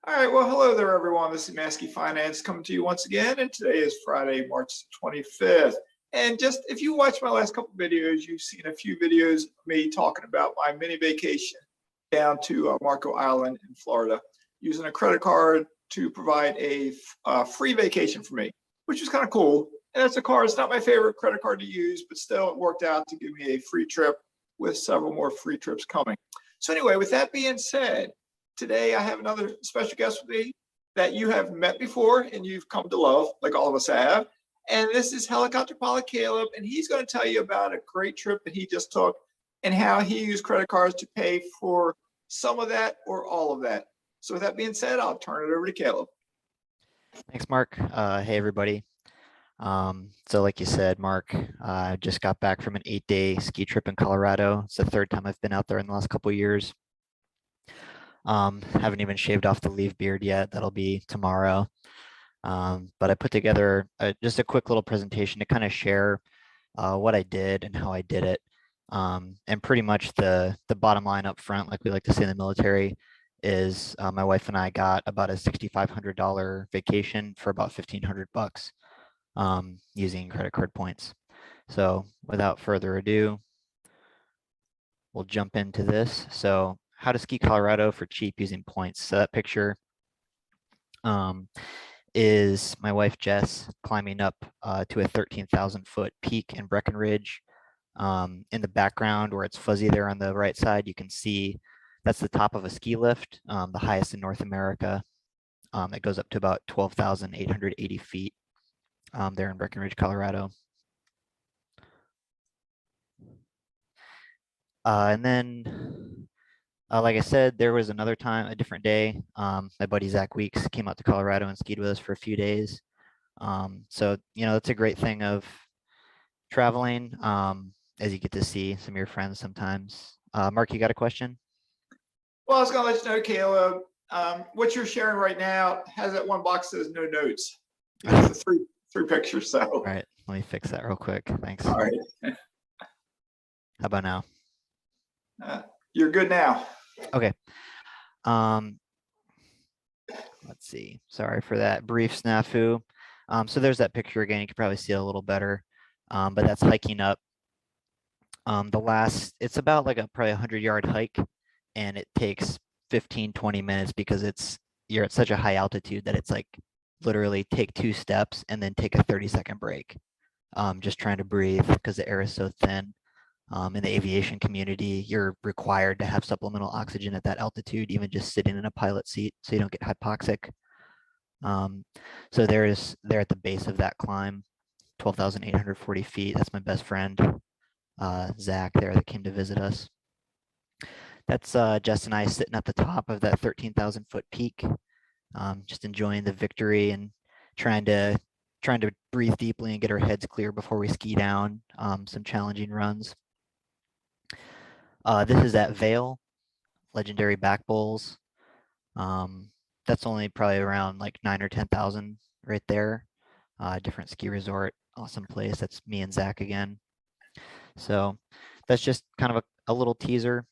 All right, well, hello there, everyone. This is Mazske Finance coming to you once again, and today is Friday, March 25th. And just if you watched my last couple videos, you've seen a few videos of me talking about my mini vacation down to Marco Island in Florida, using a credit card to provide a free vacation for me, which was kind of cool. And that's a card. It's not my favorite credit card to use, but still it worked out to give me a free trip with several more free trips coming. So anyway, with that being said, today I have another special guest with me that you have met before and you've come to love, like all of us have. And this is Helicopter Pilot Caleb, and he's going to tell you about a great trip that he just took and how he used credit cards to pay for some of that or all of that. So with that being said, I'll turn it over to Caleb. Thanks, Mark. Hey, everybody. So like you said, Mark, I just got back from an 8-day ski trip in Colorado. It's the third time I've been out there in the last couple of years. Haven't even shaved off the leaf beard yet. That'll be tomorrow. But I put together just a quick little presentation to kind of share what I did and how I did it. And pretty much the bottom line up front, like we like to say in the military, is my wife and I got about a $6,500 vacation for about $1,500 using credit card points. So without further ado, we'll jump into this. So how to ski Colorado for cheap using points. So that picture is my wife Jess climbing up to a 13,000 foot peak in Breckenridge. In the background where it's fuzzy there on the right side, you can see that's the top of a ski lift, the highest in North America. It goes up to about 12,880 feet there in Breckenridge, Colorado. And then, like I said, there was another time, a different day. My buddy Zach Weeks came out to Colorado and skied with us for a few days. So, that's a great thing of traveling, as you get to see some of your friends sometimes. Mark, you got a question? Well, I was going to let you know, Caleb, what you're sharing right now has that one box that says no notes. It's the three pictures. So all right, let me fix that real quick. Thanks. All right. How about now? You're good now. Okay. Let's see. Sorry for that brief snafu. So there's that picture again. You can probably see it a little better, but that's hiking up. It's about like probably 100-yard hike, and it takes 15-20 minutes because you're at such a high altitude that it's like literally take 2 steps and then take a 30-second break. Just trying to breathe because the air is so thin. In the aviation community, you're required to have supplemental oxygen at that altitude, even just sitting in a pilot seat so you don't get hypoxic. So they're at the base of that climb, 12,840 feet. That's my best friend, Zach, there that came to visit us. That's Jess and I sitting at the top of that 13,000 foot peak, just enjoying the victory and trying to breathe deeply and get our heads clear before we ski down some challenging runs. This is at Vail, legendary back bowls. That's only probably around like 9 or 10,000 right there. Different ski resort, awesome place. That's me and Zach again. So that's just kind of a little teaser.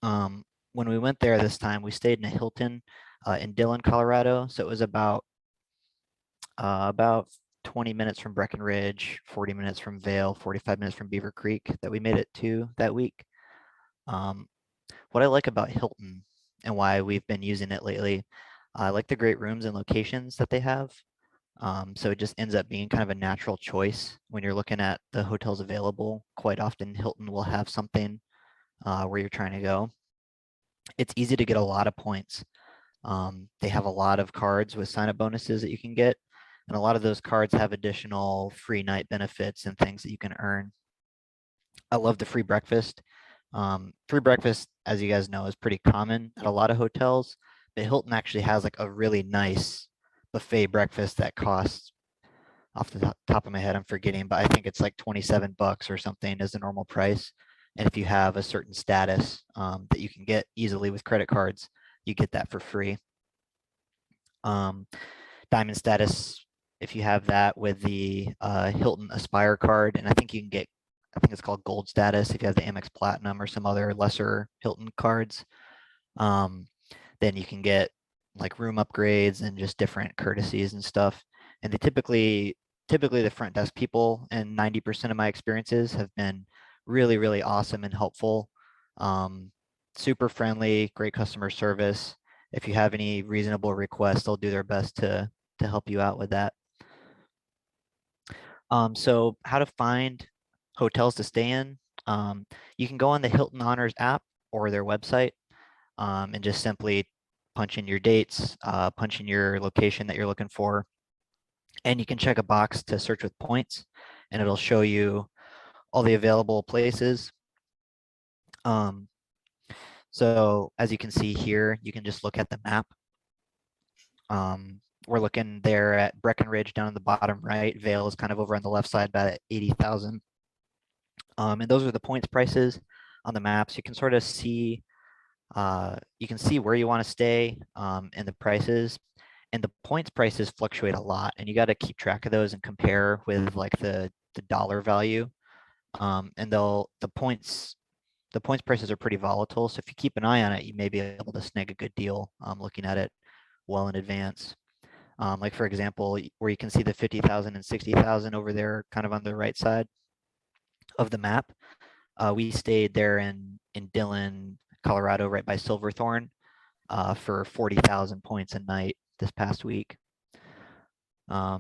When we went there this time, we stayed in a Hilton in Dillon, Colorado. So it was about 20 minutes from Breckenridge, 40 minutes from Vail, 45 minutes from Beaver Creek that we made it to that week. What I like about Hilton and why we've been using it lately, I like the great rooms and locations that they have. So it just ends up being kind of a natural choice when you're looking at the hotels available. Quite often Hilton will have something where you're trying to go. It's easy to get a lot of points. They have a lot of cards with sign-up bonuses that you can get. And a lot of those cards have additional free night benefits and things that you can earn. I love the free breakfast. Free breakfast, as you guys know, is pretty common at a lot of hotels, but Hilton actually has like a really nice buffet breakfast that costs, off the top of my head, I'm forgetting, but I think it's like $27 or something as the normal price. And if you have a certain status that you can get easily with credit cards, you get that for free. Diamond status, if you have that with the Hilton Aspire card, and I think you can get, I think it's called gold status if you have the Amex Platinum or some other lesser Hilton cards, then you can get like room upgrades and just different courtesies and stuff. And they typically the front desk people, and 90% of my experiences have been really, really awesome and helpful. Super friendly, great customer service. If you have any reasonable requests, they'll do their best to help you out with that. So how to find hotels to stay in. You can go on the Hilton Honors app or their website, and just simply punch in your dates, punch in your location that you're looking for, and you can check a box to search with points, and it'll show you all the available places. So as you can see here, you can just look at the map. We're looking there at Breckenridge down in the bottom right. Vail is kind of over on the left side, about 80,000. And those are the points prices on the maps. You can sort of see, you can see where you want to stay, and the prices. And the points prices fluctuate a lot, and you got to keep track of those and compare with like the dollar value. And the points prices are pretty volatile. So if you keep an eye on it, you may be able to snag a good deal, looking at it well in advance. Like for example, where you can see the 50,000 and 60,000 over there, kind of on the right side of the map. We stayed there in Dillon, Colorado, right by Silverthorne, for 40,000 points a night this past week. A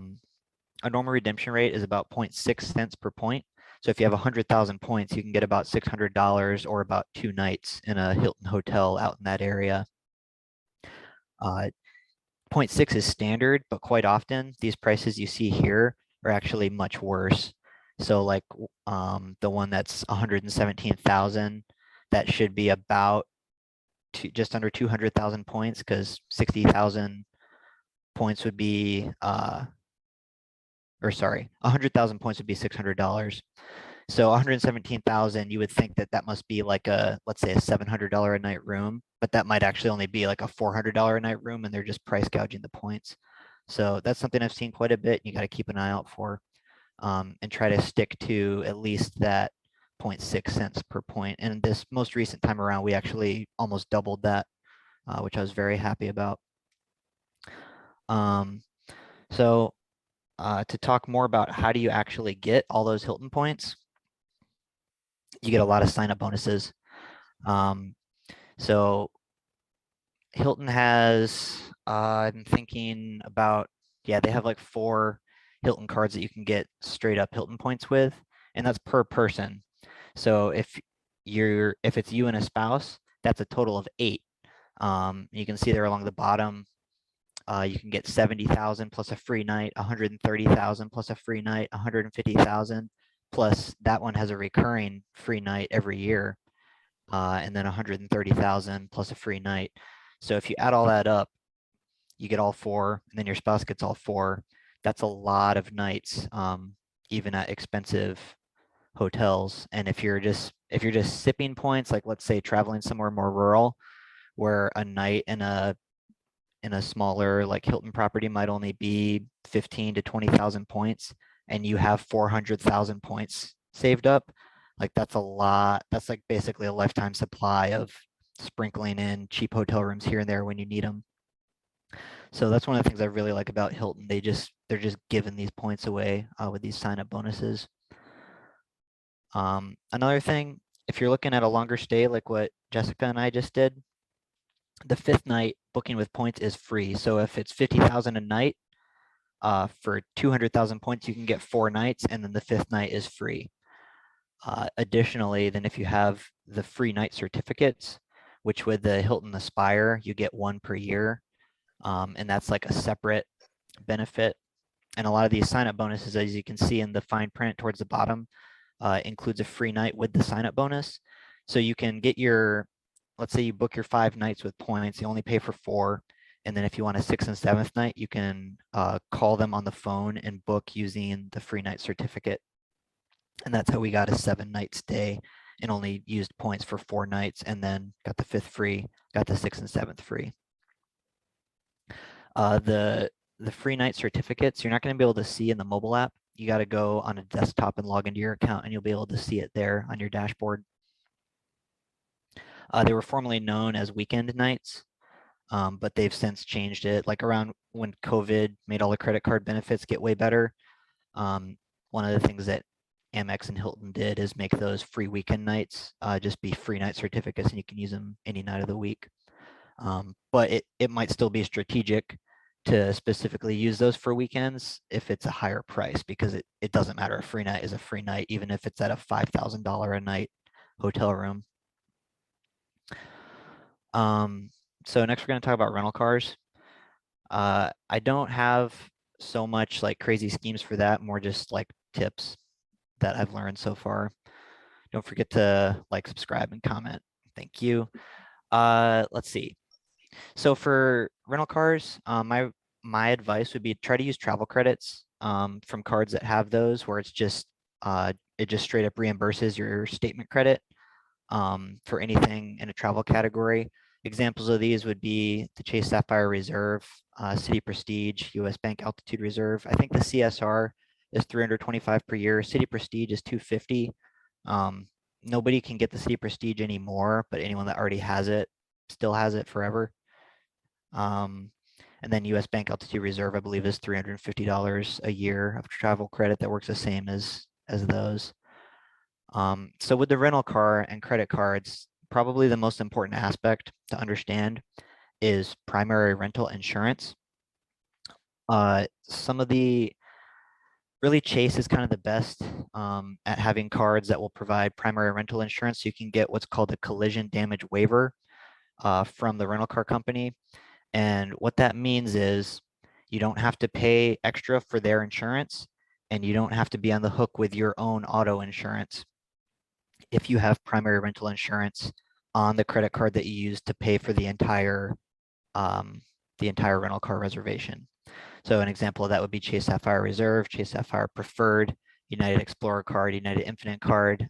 normal redemption rate is about 0.6 cents per point. So if you have 100,000 points, you can get about $600 or about 2 nights in a Hilton hotel out in that area. 0.6 is standard, but quite often these prices you see here are actually much worse. So like the one that's 117,000, that should be about just under 200,000 points, because 60,000 points would be, or sorry, 100,000 points would be $600. So 117,000, you would think that that must be like a, let's say a $700 a night room, but that might actually only be like a $400 a night room, and they're just price gouging the points. So that's something I've seen quite a bit. You got to keep an eye out for, and try to stick to at least that 0.6 cents per point. And this most recent time around, we actually almost doubled that, which I was very happy about. So to talk more about how do you actually get all those Hilton points, you get a lot of sign-up bonuses. So Hilton has, I'm thinking about, yeah, they have like 4 Hilton cards that you can get straight up Hilton points with, and that's per person. So if it's you and a spouse, that's a total of 8. You can see there along the bottom, you can get 70,000 plus a free night, 130,000 plus a free night, 150,000 plus that one has a recurring free night every year, and then 130,000 plus a free night. So if you add all that up, you get all 4, and then your spouse gets all 4. That's a lot of nights, even at expensive hotels. And if you're just sipping points, like let's say traveling somewhere more rural, where a night in a smaller like Hilton property might only be 15 to 20,000 points, and you have 400,000 points saved up, like that's a lot. That's like basically a lifetime supply of sprinkling in cheap hotel rooms here and there when you need them. So that's one of the things I really like about Hilton. They're just giving these points away with these sign-up bonuses. Another thing, if you're looking at a longer stay like what Jessica and I just did, the 5th night booking with points is free. So if it's 50,000 a night, for 200,000 points, you can get 4 nights, and then the 5th night is free. Additionally, then if you have the free night certificates, which with the Hilton Aspire, you get 1 per year, and that's like a separate benefit. And a lot of these sign-up bonuses, as you can see in the fine print towards the bottom, includes a free night with the sign-up bonus. So you can get your, let's say you book your 5 nights with points, you only pay for 4. And then if you want a 6th and 7th night, you can call them on the phone and book using the free night certificate. And that's how we got a 7-night stay and only used points for 4 nights, and then got the 5th free, got the 6th and 7th free. The free night certificates, you're not going to be able to see in the mobile app. You got to go on a desktop and log into your account, and you'll be able to see it there on your dashboard. They were formerly known as weekend nights. but they've since changed it. Like around when COVID made all the credit card benefits get way better. One of the things that Amex and Hilton did is make those free weekend nights just be free night certificates, and you can use them any night of the week. But it might still be strategic to specifically use those for weekends if it's a higher price, because it doesn't matter. A free night is a free night, even if it's at a $5,000 a night hotel room. So next we're going to talk about rental cars. I don't have so much like crazy schemes for that, more just like tips that I've learned so far. Don't forget to like, subscribe, and comment. Thank you. Let's see. So for rental cars, my advice would be try to use travel credits from cards that have those, where it's just it just straight up reimburses your statement credit for anything in a travel category. Examples of these would be the Chase Sapphire Reserve, City Prestige, US Bank Altitude Reserve. I think the CSR is $325 per year. City Prestige is $250. Nobody can get the City Prestige anymore, but anyone that already has it still has it forever. And then US Bank Altitude Reserve, I believe, is $350 a year of travel credit that works the same as those. So with the rental car and credit cards, probably the most important aspect to understand is primary rental insurance. Some of the really, Chase is kind of the best at having cards that will provide primary rental insurance. So you can get what's called a collision damage waiver from the rental car company. And what that means is you don't have to pay extra for their insurance, and you don't have to be on the hook with your own auto insurance if you have primary rental insurance on the credit card that you use to pay for the entire rental car reservation. So an example of that would be Chase Sapphire Reserve, Chase Sapphire Preferred, United Explorer card, United Infinite card,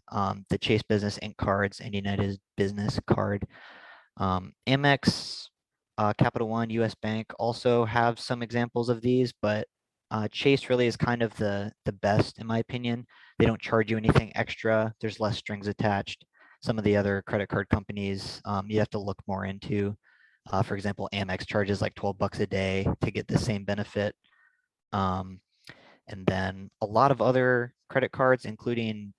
the Chase Business Inc. cards, and United Business card. Amex, Capital One, US Bank also have some examples of these, but Chase really is kind of the best, in my opinion. They don't charge you anything extra. There's less strings attached. Some of the other credit card companies you have to look more into. For example, Amex charges like $12 a day to get the same benefit. And then a lot of other credit cards, including,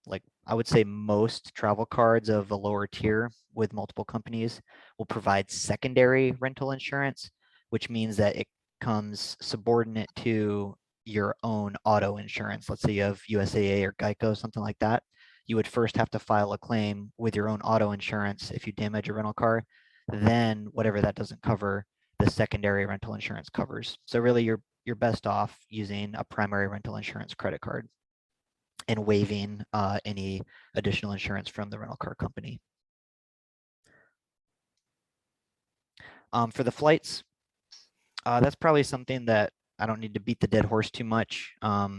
like, I would say most travel cards of a lower tier with multiple companies, will provide secondary rental insurance, which means that it comes subordinate to your own auto insurance. Let's say you have USAA or Geico, something like that. You would first have to file a claim with your own auto insurance if you damage a rental car. Then whatever that doesn't cover, the secondary rental insurance covers. So really, you're best off using a primary rental insurance credit card and waiving any additional insurance from the rental car company. For the flights, that's probably something that I don't need to beat the dead horse too much. A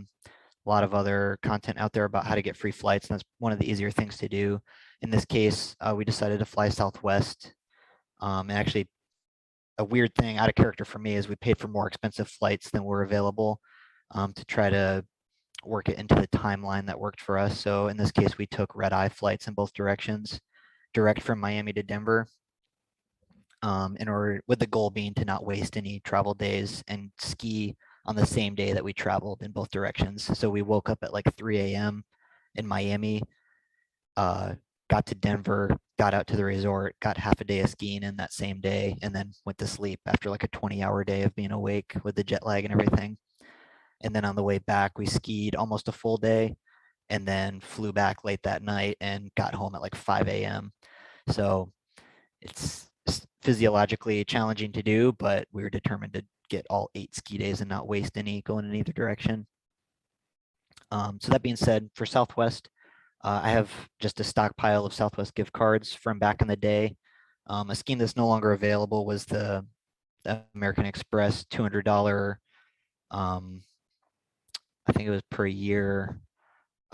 lot of other content out there about how to get free flights, and that's one of the easier things to do. In this case, we decided to fly Southwest. And actually, a weird thing out of character for me is we paid for more expensive flights than were available to try to work it into the timeline that worked for us. So in this case, we took red-eye flights in both directions, direct from Miami to Denver, with the goal being to not waste any travel days and ski on the same day that we traveled in both directions. So we woke up at like 3 a.m. in Miami, got to Denver, got out to the resort, got half a day of skiing in that same day, and then went to sleep after like a 20-hour day of being awake with the jet lag and everything. And then on the way back, we skied almost a full day and then flew back late that night and got home at like 5 a.m. So it's physiologically challenging to do, but we were determined to get all 8 ski days and not waste any going in either direction. So that being said, for Southwest, I have just a stockpile of Southwest gift cards from back in the day. A scheme that's no longer available was the American Express $200, I think it was per year,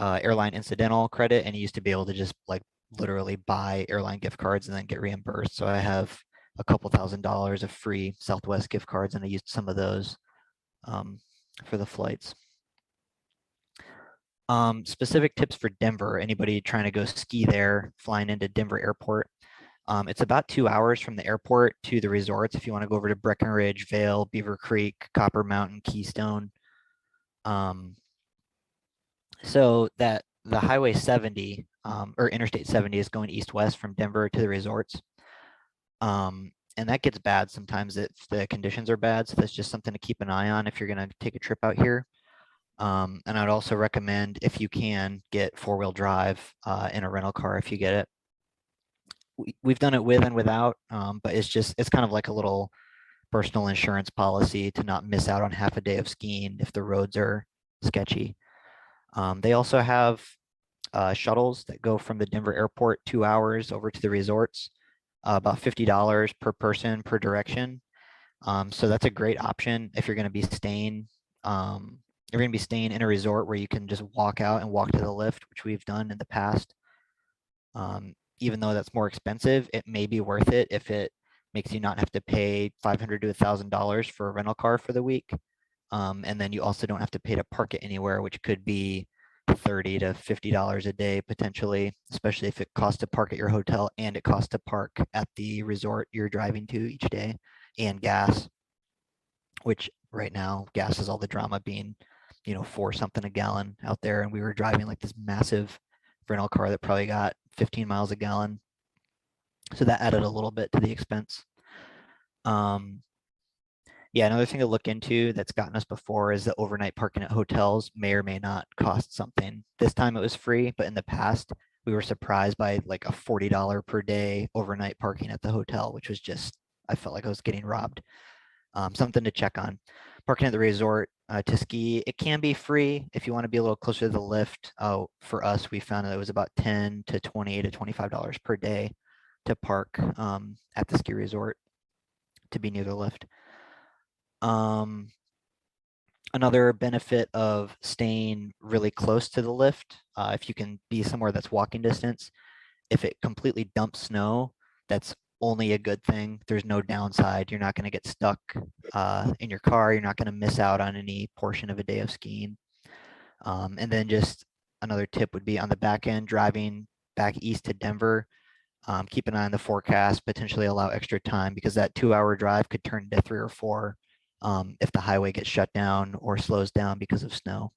airline incidental credit, and you used to be able to just like literally buy airline gift cards and then get reimbursed. So I have a couple $1,000s of free Southwest gift cards, and I used some of those for the flights. Specific tips for Denver, anybody trying to go ski there, flying into Denver Airport. It's about 2 hours from the airport to the resorts if you want to go over to Breckenridge, Vail, Beaver Creek, Copper Mountain, Keystone. Um, so that the Highway 70 or Interstate 70 is going east-west from Denver to the resorts. And that gets bad sometimes if the conditions are bad. So that's just something to keep an eye on if you're going to take a trip out here. And I'd also recommend, if you can, get four-wheel drive in a rental car if you get it. We've done it with and without, but it's kind of like a little personal insurance policy to not miss out on half a day of skiing if the roads are sketchy. They also have shuttles that go from the Denver airport 2 hours over to the resorts, about $50 per person per direction. So that's a great option if you're going to be staying. You're going to be staying in a resort where you can just walk out and walk to the lift, which we've done in the past. Even though that's more expensive, it may be worth it if it makes you not have to pay $500 to $1,000 for a rental car for the week. And then you also don't have to pay to park it anywhere, which could be $30 to $50 a day potentially, especially if it costs to park at your hotel and it costs to park at the resort you're driving to each day, and gas, which right now gas is all the drama, being, $4 something a gallon out there. And we were driving like this massive rental car that probably got 15 miles a gallon. So that added a little bit to the expense. Yeah, another thing to look into that's gotten us before is the overnight parking at hotels may or may not cost something. This time it was free, but in the past we were surprised by like a $40 per day overnight parking at the hotel, which was just, I felt like I was getting robbed. Something to check on. Parking at the resort to ski, it can be free if you want to be a little closer to the lift. For us, we found that it was about 10 to 20 to $25 per day to park at the ski resort to be near the lift. Another benefit of staying really close to the lift, if you can be somewhere that's walking distance, if it completely dumps snow, that's only a good thing. There's no downside. You're not going to get stuck in your car. You're not going to miss out on any portion of a day of skiing. And then just another tip would be on the back end, driving back east to Denver. Keep an eye on the forecast, potentially allow extra time, because that 2-hour drive could turn into 3 or 4 if the highway gets shut down or slows down because of snow.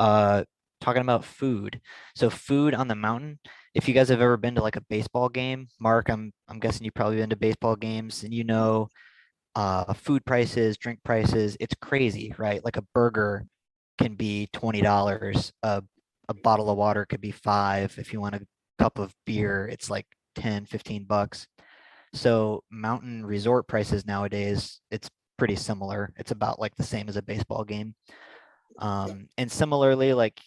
Talking about food. So food on the mountain, if you guys have ever been to like a baseball game, Mark, I'm guessing you've probably been to baseball games, and food prices, drink prices, it's crazy, right? Like a burger can be $20. A bottle of water could be 5. If you want a cup of beer, it's like 10, 15 bucks. So mountain resort prices nowadays, it's pretty similar. It's about like the same as a baseball game. And similarly, like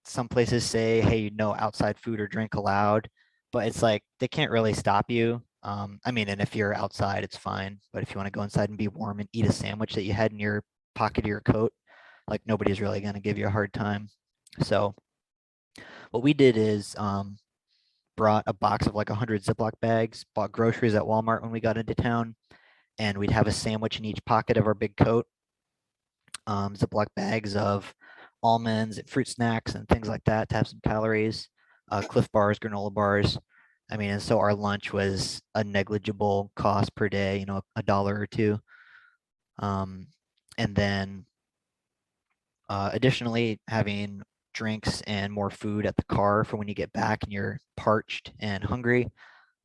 some places say, hey, no outside food or drink allowed, but it's like they can't really stop you. I mean, and if you're outside, it's fine. But if you want to go inside and be warm and eat a sandwich that you had in your pocket of your coat, like nobody's really going to give you a hard time. So what we did is brought a box of like 100 Ziploc bags, bought groceries at Walmart when we got into town, and we'd have a sandwich in each pocket of our big coat. Ziploc bags of almonds and fruit snacks and things like that to have some calories, Cliff bars, granola bars. I mean, and so our lunch was a negligible cost per day, $1 or $2. And then additionally, having drinks and more food at the car for when you get back and you're parched and hungry.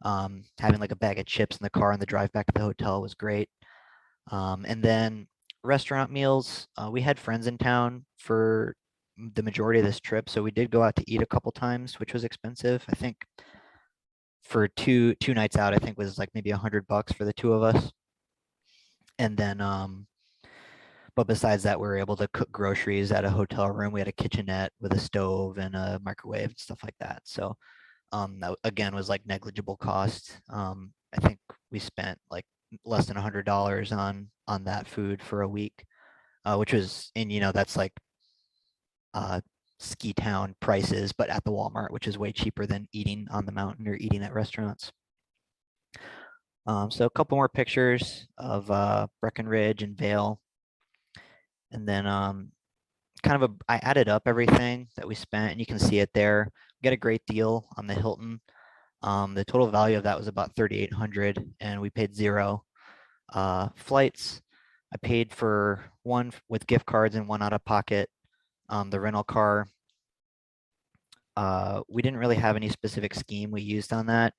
Having like a bag of chips in the car on the drive back to the hotel was great. And then restaurant meals, we had friends in town for the majority of this trip, so we did go out to eat a couple times, which was expensive. I think for two nights out, I think was like maybe $100 for the two of us. And then but besides that, we were able to cook groceries at a hotel room. We had a kitchenette with a stove and a microwave and stuff like that. So that again was like negligible cost. I think we spent like less than $100 on that food for a week, which was, and that's like ski town prices, but at the Walmart, which is way cheaper than eating on the mountain or eating at restaurants. So a couple more pictures of Breckenridge and Vail. And then I added up everything that we spent, and you can see it there. We got a great deal on the Hilton. The total value of that was about 3,800, and we paid zero. Flights, I paid for one with gift cards and one out of pocket. The rental car, we didn't really have any specific scheme we used on that.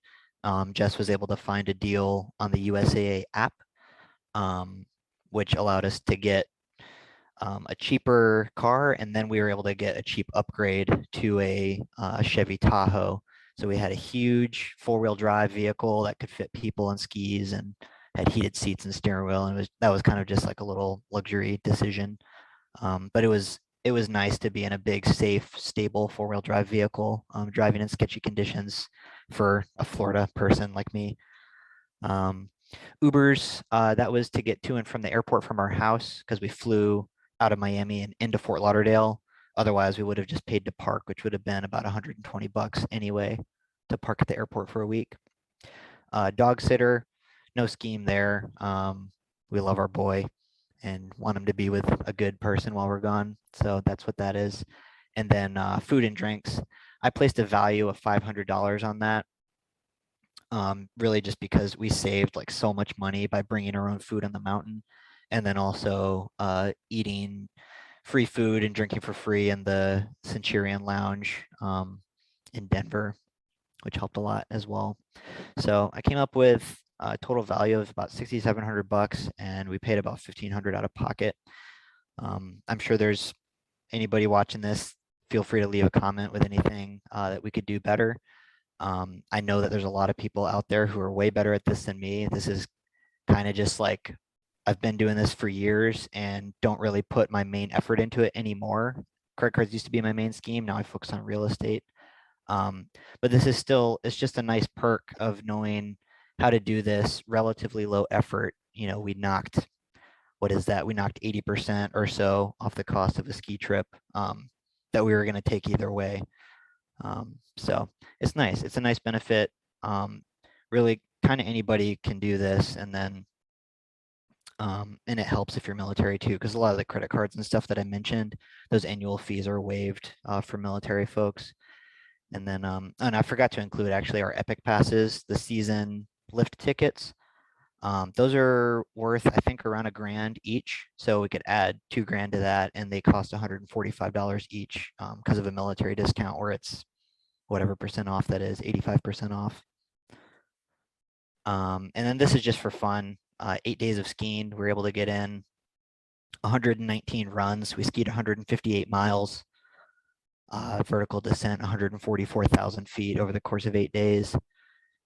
Jess was able to find a deal on the USAA app, which allowed us to get a cheaper car, and then we were able to get a cheap upgrade to a Chevy Tahoe. So we had a huge four-wheel drive vehicle that could fit people on skis and had heated seats and steering wheel, and that was kind of just like a little luxury decision. But it was nice to be in a big, safe, stable four-wheel drive vehicle, driving in sketchy conditions for a Florida person like me. Ubers, that was to get to and from the airport from our house because we flew out of Miami and into Fort Lauderdale. Otherwise, we would have just paid to park, which would have been about $120 anyway to park at the airport for a week. Dog sitter, no scheme there. We love our boy and want him to be with a good person while we're gone. So that's what that is. And then food and drinks. I placed a value of $500 on that. Really just because we saved like so much money by bringing our own food on the mountain, and then also eating free food and drinking for free in the Centurion Lounge in Denver, which helped a lot as well. So I came up with a total value of about $6,700, and we paid about $1,500 out of pocket. I'm sure there's anybody watching this, feel free to leave a comment with anything that we could do better. I know that there's a lot of people out there who are way better at this than me. This is kind of just like, I've been doing this for years and don't really put my main effort into it anymore. Credit cards used to be my main scheme. Now I focus on real estate. But this is still, it's just a nice perk of knowing how to do this relatively low effort. You know, we knocked, what is that? We knocked 80% or so off the cost of a ski trip that we were going to take either way. So it's nice. It's a nice benefit. Really, kind of anybody can do this, and then and it helps if you're military too, because a lot of the credit cards and stuff that I mentioned, those annual fees are waived for military folks. And then, and I forgot to include actually our Epic passes, the season lift tickets. Those are worth, I think, around $1,000 each. So we could add $2,000 to that, and they cost $145 each because of a military discount, where it's whatever percent off that is, 85% off. And then this is just for fun. 8 days of skiing. We were able to get in 119 runs. We skied 158 miles. Vertical descent, 144,000 feet over the course of 8 days.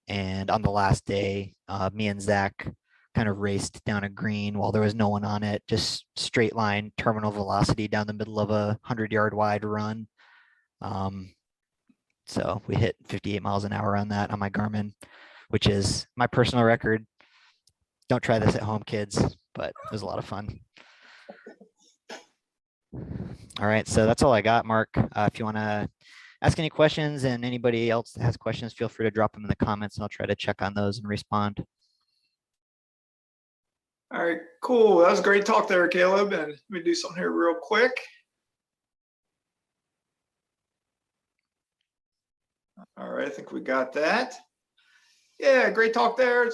And on the last day, me and Zach kind of raced down a green while there was no one on it, just straight line terminal velocity down the middle of a 100-yard wide run. So we hit 58 miles an hour on that on my Garmin, which is my personal record. Don't try this at home, kids, but it was a lot of fun. All right, so that's all I got, Mark. If you want to ask any questions, and anybody else that has questions, feel free to drop them in the comments and I'll try to check on those and respond. All right, cool. That was a great talk there, Caleb. And let me do something here real quick. All right, I think we got that. Yeah, great talk there.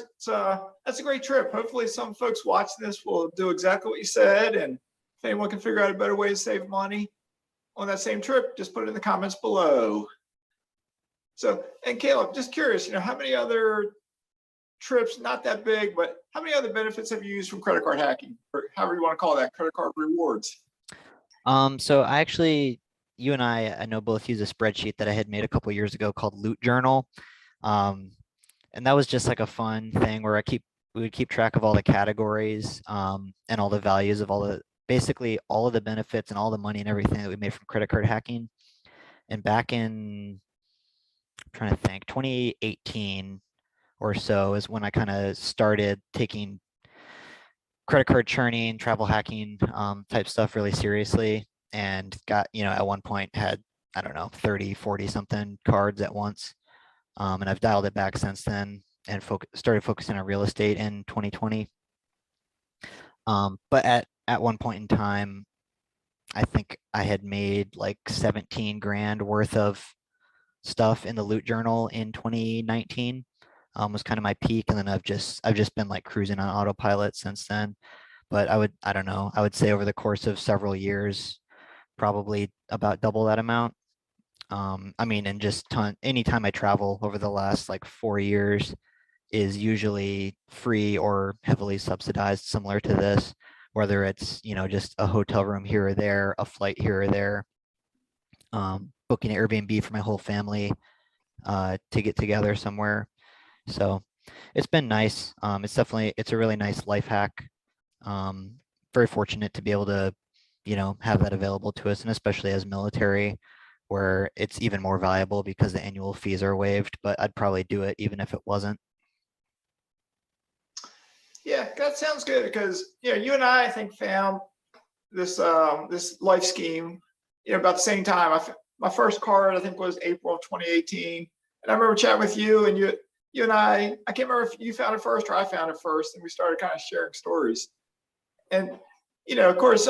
That's a great trip. Hopefully some folks watching this will do exactly what you said. And if anyone can figure out a better way to save money on that same trip, just put it in the comments below. So, and Caleb, just curious, how many other trips, not that big, but how many other benefits have you used from credit card hacking, or however you want to call that, credit card rewards? So I actually, you and I know both use a spreadsheet that I had made a couple years ago called Loot Journal. And that was just like a fun thing where we would keep track of all the categories and all the values of basically all of the benefits and all the money and everything that we made from credit card hacking. And back in, I'm trying to think, 2018 or so is when I kind of started taking credit card churning, travel hacking type stuff really seriously, and got, at one point had, I don't know, 30, 40 something cards at once. And I've dialed it back since then and started focusing on real estate in 2020. But at one point in time, I think I had made like 17 grand worth of stuff in the loot journal in 2019 was kind of my peak, and then I've just been like cruising on autopilot since then. But I don't know, I would say over the course of several years, probably about double that amount. I mean, and just anytime I travel over the last like 4 years is usually free or heavily subsidized, similar to this, whether it's, just a hotel room here or there, a flight here or there, booking an Airbnb for my whole family to get together somewhere. So it's been nice. It's a really nice life hack. Very fortunate to be able to, have that available to us, and especially as military, where it's even more valuable because the annual fees are waived, but I'd probably do it even if it wasn't. Yeah, that sounds good because you and I think found this this life scheme about the same time. My first card I think was April of 2018, and I remember chatting with you, and you and I can't remember if you found it first or I found it first, and we started kind of sharing stories. And of course,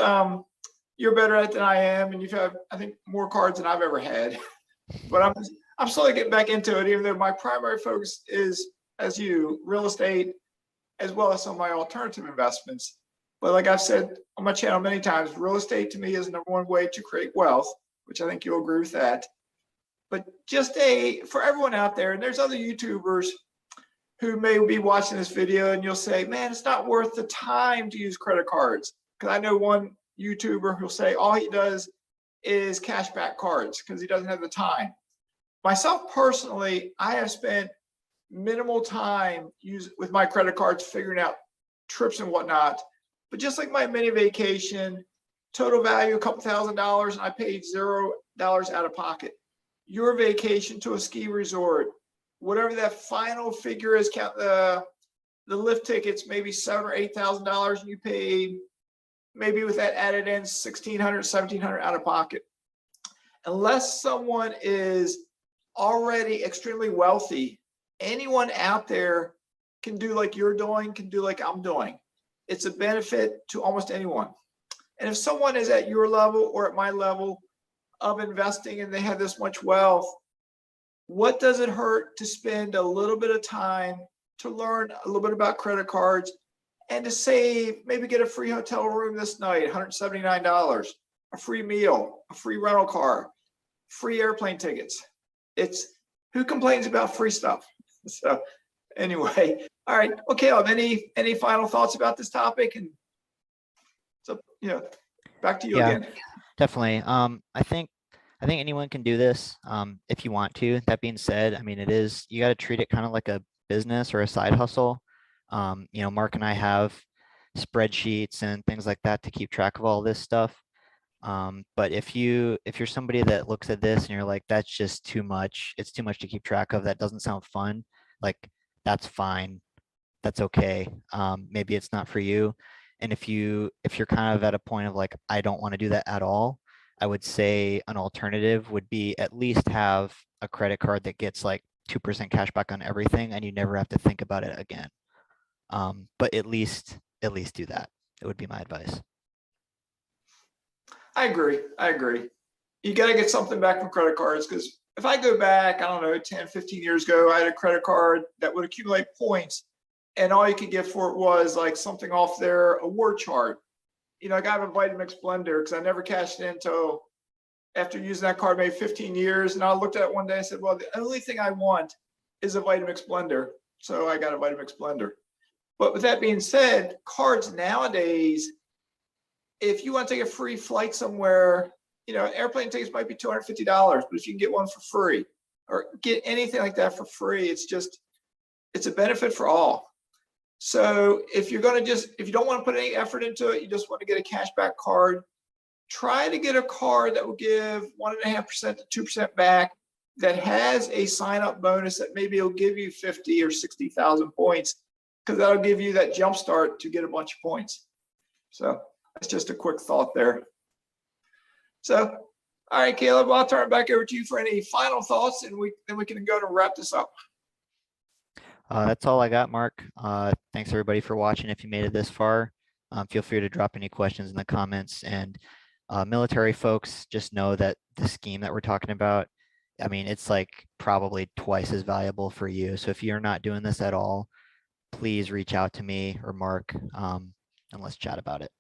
you're better at it than I am, and you've had I think more cards than I've ever had. But I'm slowly getting back into it, even though my primary focus is, as you, real estate, as well as some of my alternative investments. But like I've said on my channel many times, real estate to me is the number one way to create wealth, which I think you'll agree with that. But just for everyone out there, and there's other YouTubers who may be watching this video and you'll say, man, it's not worth the time to use credit cards. Because I know one YouTuber who'll say all he does is cashback cards because he doesn't have the time. Myself personally, I have spent minimal time with my credit cards figuring out trips and whatnot. But just like my mini vacation, total value a couple $1,000s, and I paid $0 out of pocket. Your vacation to a ski resort, whatever that final figure is, count the lift tickets, maybe $7,000 or $8,000, and you paid maybe with that added in $1,600, $1,700 out of pocket. Unless someone is already extremely wealthy, anyone out there can do like you're doing, can do like I'm doing. It's a benefit to almost anyone. And if someone is at your level or at my level of investing and they have this much wealth, what does it hurt to spend a little bit of time to learn a little bit about credit cards and to save, maybe get a free hotel room this night, $179, a free meal, a free rental car, free airplane tickets. Who complains about free stuff? So anyway, all right. Well, Caleb, any final thoughts about this topic? And so, back to you again. Definitely. I think anyone can do this if you want to. That being said, I mean, you got to treat it kind of like a business or a side hustle. Mark and I have spreadsheets and things like that to keep track of all this stuff. But if you're somebody that looks at this and you're like, that's just too much, it's too much to keep track of, that doesn't sound fun, like that's fine, that's okay. Maybe it's not for you. And if you're kind of at a point of like, I don't want to do that at all, I would say an alternative would be at least have a credit card that gets like 2% cash back on everything and you never have to think about it again. But at least do that. It would be my advice. I agree. You got to get something back from credit cards, because if I go back, I don't know, 10, 15 years ago, I had a credit card that would accumulate points, and all you could get for it was like something off their award chart. I got a Vitamix blender because I never cashed it in until after using that card maybe 15 years. And I looked at it one day and said, well, the only thing I want is a Vitamix blender. So I got a Vitamix blender. But with that being said, cards nowadays, if you want to take a free flight somewhere, airplane tickets might be $250, but if you can get one for free or get anything like that for free, it's a benefit for all. So if you don't want to put any effort into it, you just want to get a cashback card, try to get a card that will give 1.5% to 2% back, that has a sign-up bonus that maybe will give you 50 or 60,000 points, because that'll give you that jump start to get a bunch of points. So that's just a quick thought there. So, all right, Caleb, I'll turn it back over to you for any final thoughts, and then we can go to wrap this up. That's all I got, Mark. Thanks everybody for watching. If you made it this far, feel free to drop any questions in the comments. And military folks, just know that the scheme that we're talking about, I mean, it's like probably twice as valuable for you. So if you're not doing this at all, please reach out to me or Mark, and let's chat about it.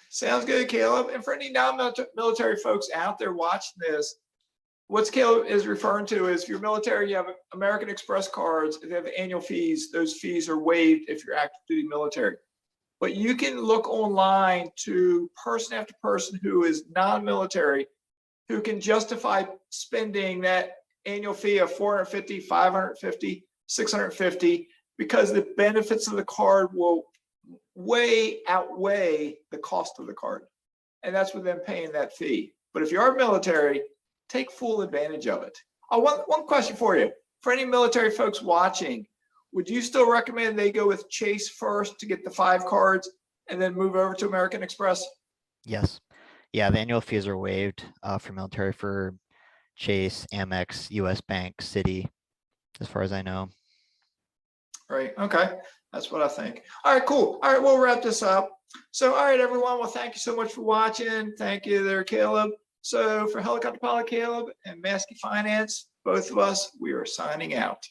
Sounds good, Caleb. And for any non-military folks out there watching this, what Caleb is referring to is if you're military, you have American Express cards. If they have annual fees, those fees are waived if you're active duty military. But you can look online to person after person who is non-military who can justify spending that annual fee of $450, $550, $650 because the benefits of the card will way outweigh the cost of the card. And that's with them paying that fee. But if you are military, take full advantage of it. One question for you. For any military folks watching, would you still recommend they go with Chase first to get the 5 cards and then move over to American Express? Yes. Yeah, the annual fees are waived for military for Chase, Amex, US Bank, Citi, as far as I know. Right. Okay. That's what I think. All right, cool. All right, we'll wrap this up. So, all right, everyone. Well, thank you so much for watching. Thank you there, Caleb. So for Helicopter Pilot Caleb and Mazske Finance, both of us, we are signing out.